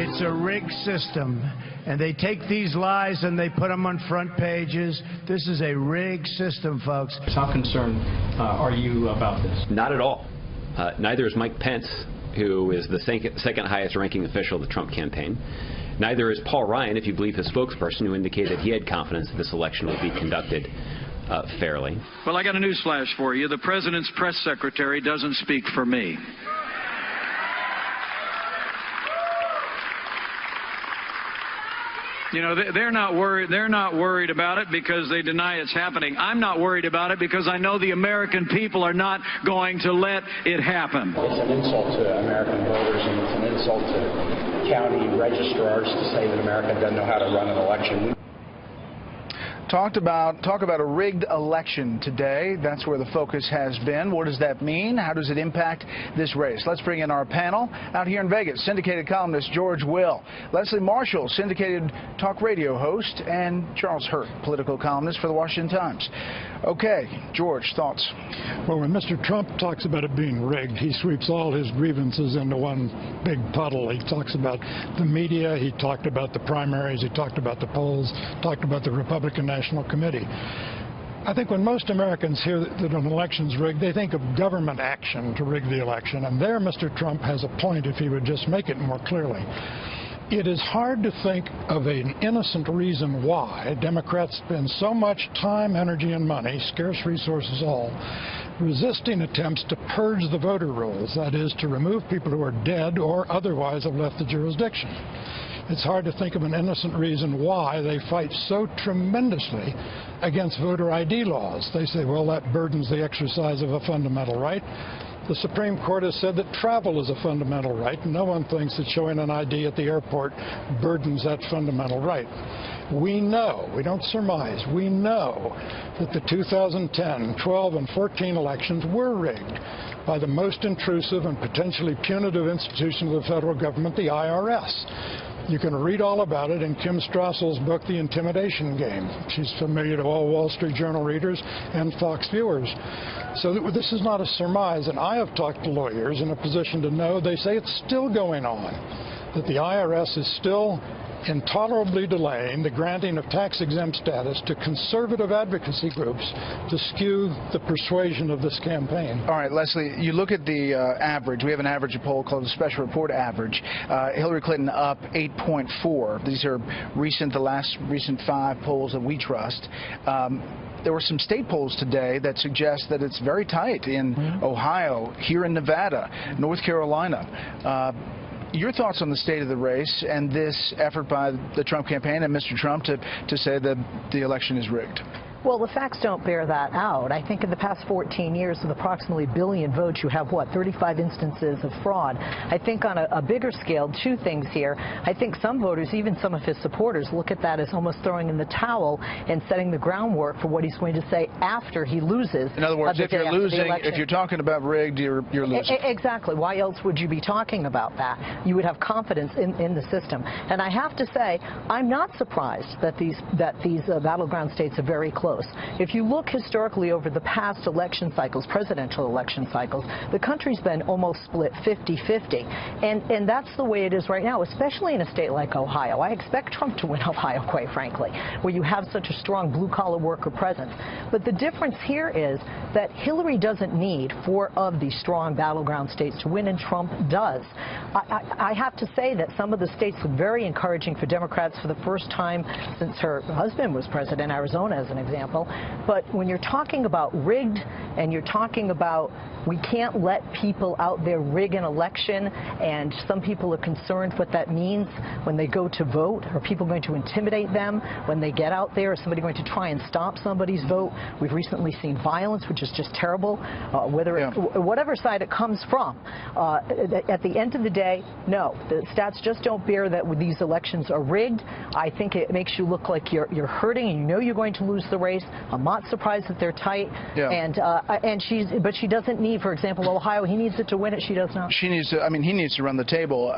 It's a rigged system, and they take these lies and they put them on front pages. This is a rigged system, folks. How concerned are you about this? Not at all. Neither is Mike Pence, who is the second highest ranking official of the Trump campaign. Neither is Paul Ryan, if you believe his spokesperson, who indicated he had confidence that this election would be conducted fairly. Well, I got a news flash for you. The president's press secretary doesn't speak for me. You know, they're not worried. They're not worried about it because they deny it's happening. I'm not worried about it because I know the American people are not going to let it happen. It's an insult to American voters, and it's an insult to county registrars to say that America doesn't know how to run an election. Talk about a rigged election today. That's where the focus has been. What does that mean? How does it impact this race? Let's bring in our panel out here in Vegas. Syndicated columnist George Will, Leslie Marshall, syndicated talk radio host, and Charles Hurt, political columnist for the Washington Times. Okay, George, thoughts? Well, when Mr. Trump talks about it being rigged, he sweeps all his grievances into one big puddle. He talks about the media, he talked about the primaries, he talked about the polls, talked about the Republican National Committee. I think when most Americans hear that an election's rigged, they think of government action to rig the election, and there Mr. Trump has a point if he would just make it more clearly. It is hard to think of an innocent reason why Democrats spend so much time, energy, and money, scarce resources all, resisting attempts to purge the voter rolls, that is, to remove people who are dead or otherwise have left the jurisdiction. It's hard to think of an innocent reason why they fight so tremendously against voter ID laws. They say, well, that burdens the exercise of a fundamental right. The Supreme Court has said that travel is a fundamental right. No one thinks that showing an ID at the airport burdens that fundamental right. We know, we don't surmise, we know that the 2010, 12, and 14 elections were rigged by the most intrusive and potentially punitive institution of the federal government, the IRS. You can read all about it in Kim Strassel's book, The Intimidation Game. She's familiar to all Wall Street Journal readers and Fox viewers. So this is not a surmise, and I have talked to lawyers in a position to know they say it's still going on, that the IRS is still intolerably delaying the granting of tax-exempt status to conservative advocacy groups to skew the persuasion of this campaign. All right, Leslie, you look at the average. We have an average poll called the Special Report Average. Hillary Clinton up 8.4. These are the last recent 5 polls that we trust. There were some state polls today that suggest that it's very tight in Ohio, here in Nevada, North Carolina. Your thoughts on the state of the race and this effort by the Trump campaign and Mr. Trump to say that the election is rigged? Well, the facts don't bear that out. I think in the past 14 years, with approximately 1 billion votes, you have, 35 instances of fraud. I think on a bigger scale, 2 things here. I think some voters, even some of his supporters, look at that as almost throwing in the towel and setting the groundwork for what he's going to say after he loses. In other words, if you're losing, if you're talking about rigged, you're losing. Exactly. Why else would you be talking about that? You would have confidence in the system. And I have to say, I'm not surprised that these battleground states are very close. If you look historically over the past election cycles, presidential election cycles, the country's been almost split 50-50. And that's the way it is right now, especially in a state like Ohio. I expect Trump to win Ohio, quite frankly, where you have such a strong blue-collar worker presence. But the difference here is that Hillary doesn't need 4 of these strong battleground states to win, and Trump does. I have to say that some of the states look very encouraging for Democrats for the first time since her husband was president, Arizona as an example. But when you're talking about rigged and you're talking about we can't let people out there rig an election, and some people are concerned what that means when they go to vote. Are people going to intimidate them when they get out there? Is somebody going to try and stop somebody's vote? We've recently seen violence, which is just terrible, whatever side it comes from. At the end of the day, no, the stats just don't bear that these elections are rigged. I think it makes you look like you're hurting, and you know you're going to lose the race. I'm not surprised that they're tight, but she doesn't need, for example, Ohio. He needs it to win it. She does not. She needs to. I mean, he needs to run the table.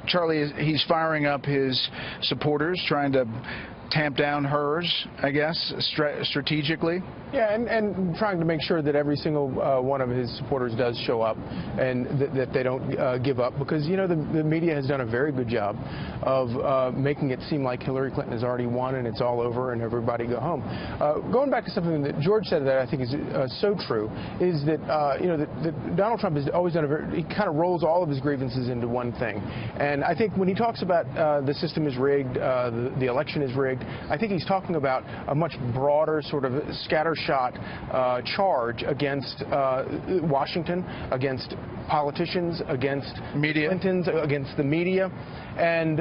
Charlie, he's firing up his supporters, trying to tamp down hers, I guess, strategically. Yeah, and trying to make sure that every single one of his supporters does show up and that they don't give up, because, you know, the media has done a very good job of making it seem like Hillary Clinton has already won and it's all over and everybody go home. Going back to something that George said that I think is so true, is that, you know, that Donald Trump has always done he kind of rolls all of his grievances into one thing. And I think when he talks about the system is rigged, the election is rigged, I think he's talking about a much broader sort of scattershot charge against Washington, against politicians, against media, Clintons, against the media. And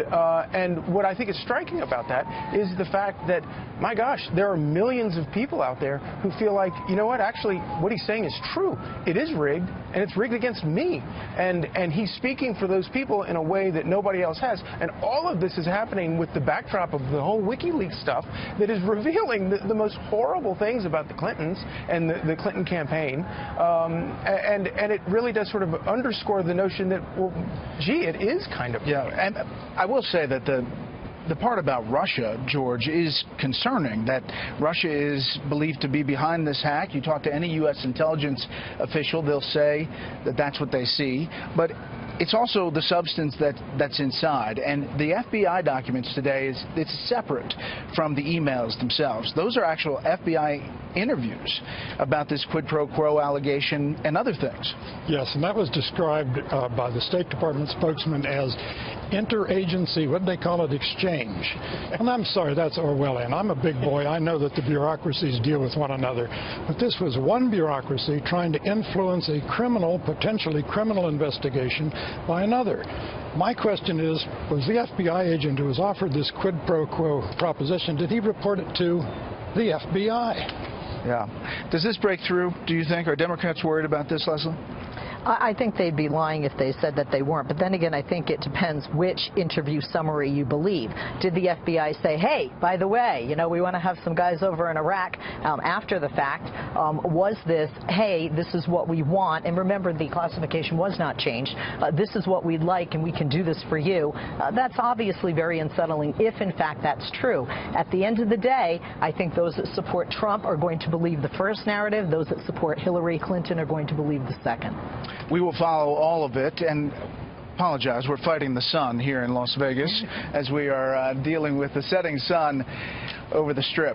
what I think is striking about that is the fact that, my gosh, there are millions of people out there who feel like, you know what, actually, what he's saying is true. It is rigged, and it's rigged against me. And he's speaking for those people in a way that nobody else has. And all of this is happening with the backdrop of the whole WikiLeaks stuff that is revealing the most horrible things about the Clintons and the Clinton campaign. And it really does sort of underscore the notion that, well, gee, it is kind of rigged. Yeah, and I will say that the part about Russia, George, is concerning, that Russia is believed to be behind this hack. You talk to any U.S. intelligence official, they'll say that that's what they see. But it's also the substance that's inside. And the FBI documents today, it's separate from the emails themselves. Those are actual FBI interviews about this quid pro quo allegation and other things. Yes, and that was described by the State Department spokesman as interagency, what do they call it, exchange. And I'm sorry, that's Orwellian. I'm a big boy. I know that the bureaucracies deal with one another. But this was one bureaucracy trying to influence a criminal, potentially criminal investigation by another. My question is, was the FBI agent who was offered this quid pro quo proposition, did he report it to the FBI? Yeah. Does this break through, do you think? Are Democrats worried about this, Leslie? I think they'd be lying if they said that they weren't. But then again, I think it depends which interview summary you believe. Did the FBI say, hey, by the way, you know, we want to have some guys over in Iraq after the fact? Was this, hey, this is what we want? And remember, the classification was not changed. This is what we'd like, and we can do this for you. That's obviously very unsettling if, in fact, that's true. At the end of the day, I think those that support Trump are going to believe the first narrative. Those that support Hillary Clinton are going to believe the second. We will follow all of it, and apologize, we're fighting the sun here in Las Vegas as we are dealing with the setting sun over the Strip.